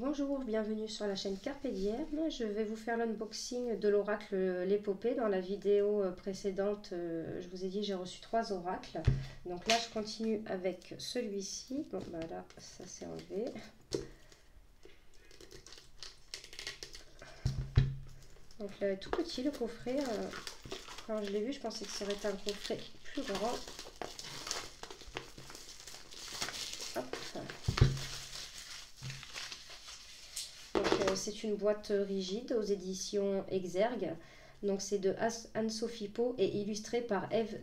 Bonjour, bienvenue sur la chaîne Carpe Diem. Je vais vous faire l'unboxing de l'oracle l'épopée. Dans la vidéo précédente, je vous ai dit j'ai reçu 3 oracles. Donc là, je continue avec celui-ci. Bon, bah là, ça s'est enlevé. Donc là, tout petit le coffret. Quand je l'ai vu, je pensais que ça aurait été un coffret plus grand. Hop. C'est une boîte rigide aux éditions Exergue. Donc c'est de Anne-Sophie Pau et illustré par Eve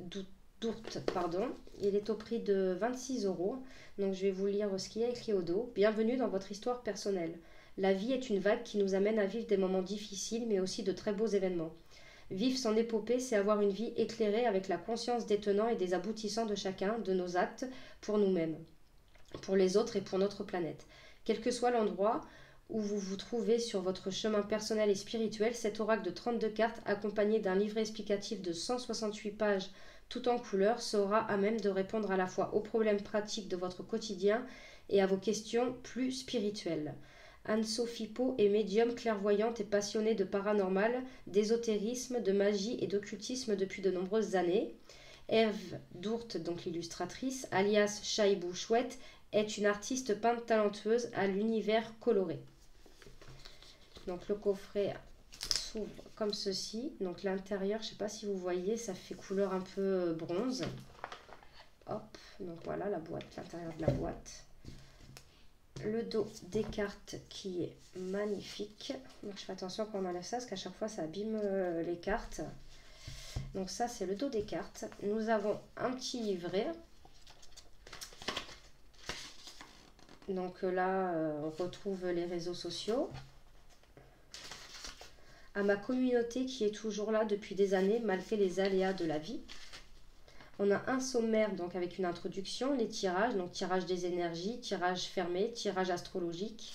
Dourte. Pardon. Il est au prix de 26 €. Donc je vais vous lire ce qu'il y a écrit au dos. Bienvenue dans votre histoire personnelle. La vie est une vague qui nous amène à vivre des moments difficiles mais aussi de très beaux événements. Vivre son épopée, c'est avoir une vie éclairée avec la conscience des tenants et des aboutissants de chacun de nos actes pour nous-mêmes, pour les autres et pour notre planète. Quel que soit l'endroit où vous vous trouvez sur votre chemin personnel et spirituel, cet oracle de 32 cartes accompagné d'un livret explicatif de 168 pages tout en couleur sera à même de répondre à la fois aux problèmes pratiques de votre quotidien et à vos questions plus spirituelles. Anne-Sophie Pau est médium, clairvoyante et passionnée de paranormal, d'ésotérisme, de magie et d'occultisme depuis de nombreuses années. Eve Dourte, donc l'illustratrice, alias Chaibou Chouette, est une artiste peintre talentueuse à l'univers coloré. Donc le coffret s'ouvre comme ceci. Donc l'intérieur, je ne sais pas si vous voyez, ça fait couleur un peu bronze. Hop, donc voilà la boîte, l'intérieur de la boîte. Le dos des cartes qui est magnifique. Donc je fais attention quand on enlève ça parce qu'à chaque fois ça abîme les cartes. Donc ça c'est le dos des cartes. Nous avons un petit livret. Donc là on retrouve les réseaux sociaux. À ma communauté qui est toujours là depuis des années malgré les aléas de la vie. On a un sommaire donc avec une introduction, les tirages, donc tirage des énergies, tirage fermé, tirage astrologique.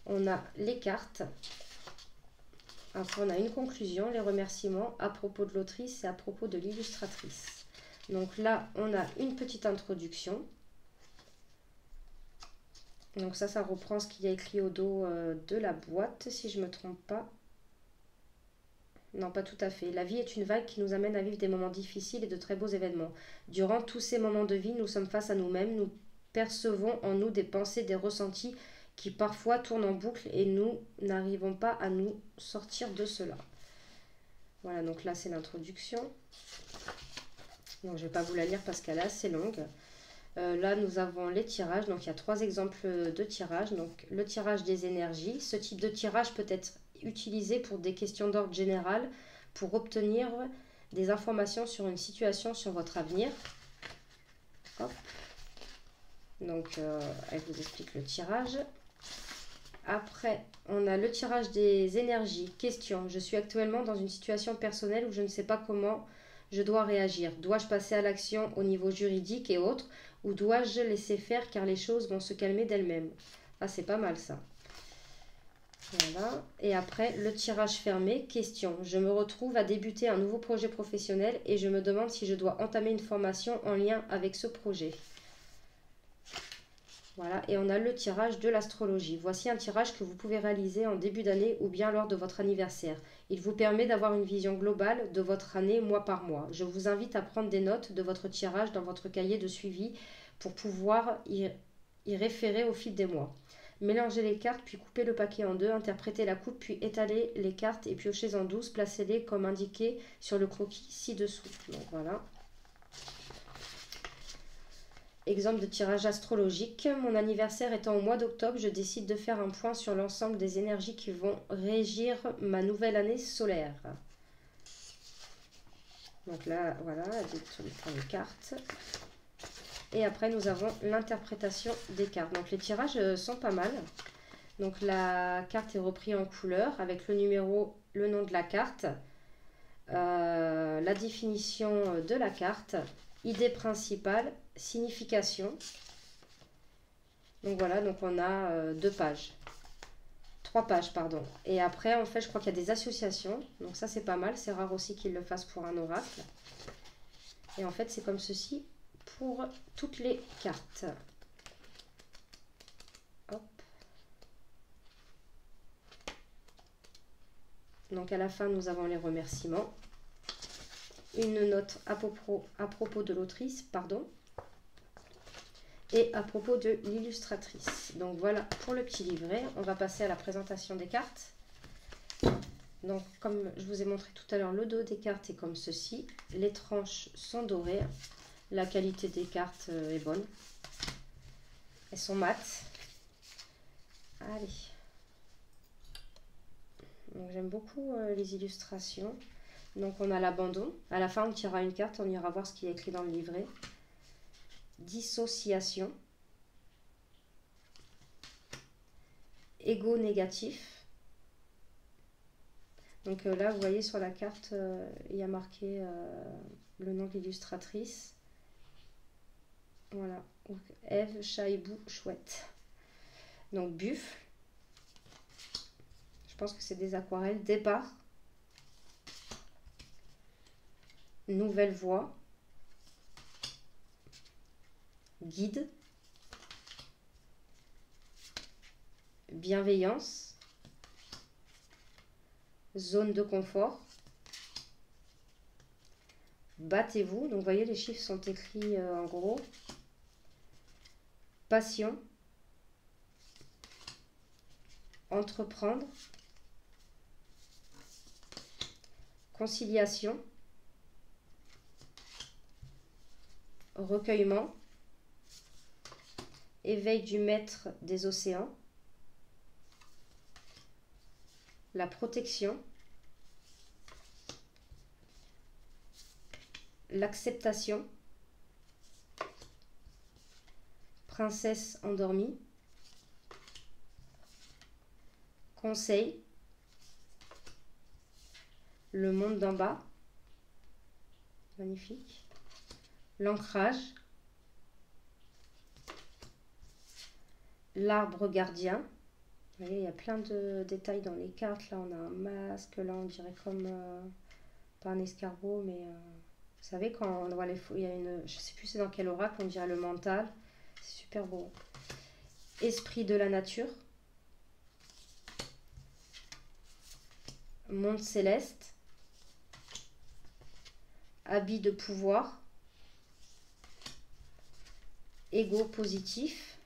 On a les cartes. Après on a une conclusion, les remerciements à propos de l'autrice et à propos de l'illustratrice. Donc là on a une petite introduction. Donc ça reprend ce qu'il y a écrit au dos de la boîte si je ne me trompe pas. Non, pas tout à fait. La vie est une vague qui nous amène à vivre des moments difficiles et de très beaux événements. Durant tous ces moments de vie, nous sommes face à nous-mêmes, nous percevons en nous des pensées, des ressentis qui parfois tournent en boucle et nous n'arrivons pas à nous sortir de cela. Voilà, donc là c'est l'introduction. Donc je ne vais pas vous la lire parce qu'elle est assez longue. Là nous avons les tirages, donc il y a 3 exemples de tirages. Donc le tirage des énergies, ce type de tirage peut être utilisé pour des questions d'ordre général, pour obtenir des informations sur une situation, sur votre avenir. Hop. Donc elle vous explique le tirage. Après, on a le tirage des énergies. Question, je suis actuellement dans une situation personnelle où je ne sais pas comment je dois réagir. Dois-je passer à l'action au niveau juridique et autres, ou dois-je laisser faire car les choses vont se calmer d'elles-mêmes? Ah, c'est pas mal ça. Voilà. Et après, le tirage fermé. Question, je me retrouve à débuter un nouveau projet professionnel et je me demande si je dois entamer une formation en lien avec ce projet. Voilà, et on a le tirage de l'astrologie. Voici un tirage que vous pouvez réaliser en début d'année ou bien lors de votre anniversaire. Il vous permet d'avoir une vision globale de votre année mois par mois. Je vous invite à prendre des notes de votre tirage dans votre cahier de suivi pour pouvoir y référer au fil des mois. Mélangez les cartes, puis coupez le paquet en deux, interprétez la coupe, puis étalez les cartes et piochez en douce. Placez-les comme indiqué sur le croquis ci-dessous. Donc voilà. Exemple de tirage astrologique. Mon anniversaire étant au mois d'octobre, je décide de faire un point sur l'ensemble des énergies qui vont régir ma nouvelle année solaire. Donc là, voilà, les cartes. Et après, nous avons l'interprétation des cartes. Donc les tirages sont pas mal. Donc la carte est reprise en couleur avec le numéro, le nom de la carte, la définition de la carte, idée principale, signification. Donc voilà, donc on a 2 pages. 3 pages, pardon. Et après, en fait, je crois qu'il y a des associations. Donc ça, c'est pas mal. C'est rare aussi qu'ils le fassent pour un oracle. Et en fait, c'est comme ceci pour toutes les cartes. Hop. Donc à la fin, nous avons les remerciements. Une note à propos de l'autrice, pardon. Et à propos de l'illustratrice. Donc voilà pour le petit livret. On va passer à la présentation des cartes. Donc comme je vous ai montré tout à l'heure, le dos des cartes est comme ceci. Les tranches sont dorées. La qualité des cartes est bonne. Elles sont mates. Allez. Donc j'aime beaucoup les illustrations. Donc on a l'abandon. À la fin on tirera une carte, on ira voir ce qui est écrit dans le livret. Dissociation. Ego négatif. Donc là vous voyez sur la carte il y a marqué le nom de l'illustratrice. Voilà. Ève Chaibou Chouette. Donc buffle. Je pense que c'est des aquarelles. Départ. Nouvelle voie. Guide. Bienveillance. Zone de confort. Battez-vous. Donc vous voyez les chiffres sont écrits en gros. Passion. Entreprendre. Conciliation. Recueillement. Éveil du maître des océans. La protection. L'acceptation. Princesse endormie. Conseil. Le monde d'en bas. Magnifique. L'ancrage. L'arbre gardien. Vous voyez, il y a plein de détails dans les cartes. Là, on a un masque. Là, on dirait comme... pas un escargot, mais... vous savez, quand on voit les... il y a une... je sais plus c'est dans quel oracle, on dirait le mental. C'est super beau. Esprit de la nature. Monde céleste. Habit de pouvoir. Ego positif.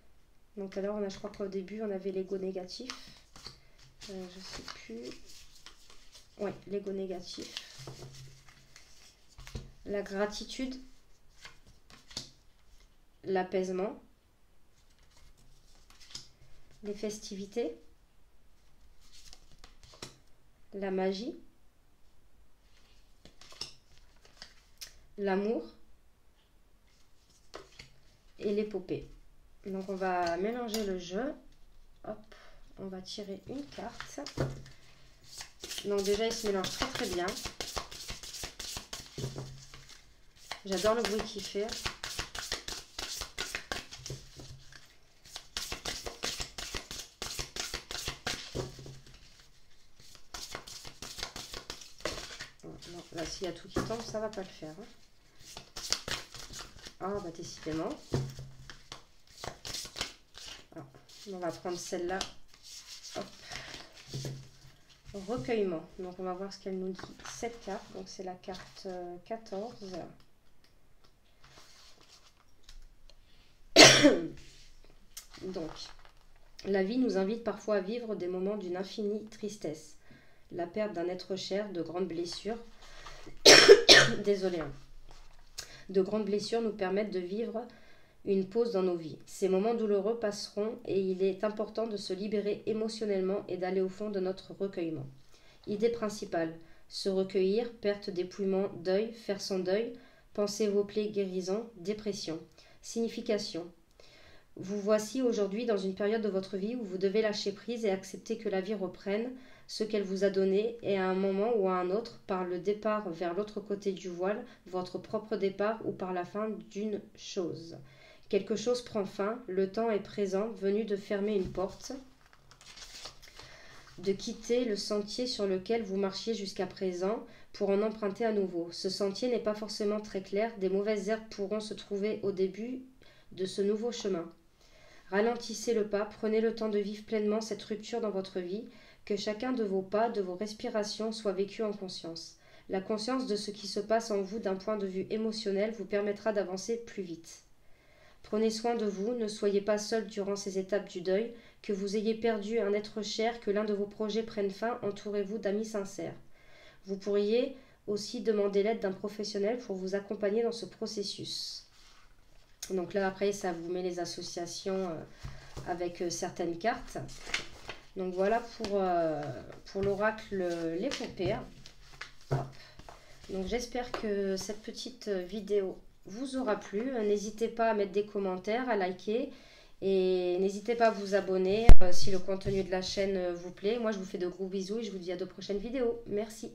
Donc tout à l'heure, je crois qu'au début, on avait l'ego négatif. Je sais plus. Oui, l'ego négatif. La gratitude. L'apaisement. Les festivités. La magie. L'amour. Et l'épopée. Donc on va mélanger le jeu. Hop, on va tirer une carte. Donc déjà il se mélange très très bien. J'adore le bruit qu'il fait. Non, là s'il y a tout qui tombe, ça va pas le faire. Ah bah décidément. On va prendre celle-là. Recueillement. Donc on va voir ce qu'elle nous dit. Cette carte. Donc c'est la carte 14. Donc, la vie nous invite parfois à vivre des moments d'une infinie tristesse. La perte d'un être cher, de grandes blessures. Désolée. De grandes blessures nous permettent de vivre une pause dans nos vies. Ces moments douloureux passeront et il est important de se libérer émotionnellement et d'aller au fond de notre recueillement. Idée principale, se recueillir, perte, dépouillement, deuil, faire son deuil, penser vos plaies, guérison, dépression. Signification. Vous voici aujourd'hui dans une période de votre vie où vous devez lâcher prise et accepter que la vie reprenne ce qu'elle vous a donné et à un moment ou à un autre, par le départ vers l'autre côté du voile, votre propre départ ou par la fin d'une chose. Quelque chose prend fin, le temps est présent, venu de fermer une porte, de quitter le sentier sur lequel vous marchiez jusqu'à présent pour en emprunter à nouveau. Ce sentier n'est pas forcément très clair, des mauvaises herbes pourront se trouver au début de ce nouveau chemin. Ralentissez le pas, prenez le temps de vivre pleinement cette rupture dans votre vie, Que chacun de vos pas, de vos respirations soit vécu en conscience. La conscience de ce qui se passe en vous d'un point de vue émotionnel vous permettra d'avancer plus vite. Prenez soin de vous, ne soyez pas seul durant ces étapes du deuil. Que vous ayez perdu un être cher, que l'un de vos projets prenne fin, entourez-vous d'amis sincères. Vous pourriez aussi demander l'aide d'un professionnel pour vous accompagner dans ce processus. Donc là, après, ça vous met les associations avec certaines cartes. Donc voilà pour l'oracle l'épopée. Donc j'espère que cette petite vidéo vous aura plu. N'hésitez pas à mettre des commentaires, à liker et n'hésitez pas à vous abonner si le contenu de la chaîne vous plaît. Moi je vous fais de gros bisous et je vous dis à de prochaines vidéos. Merci.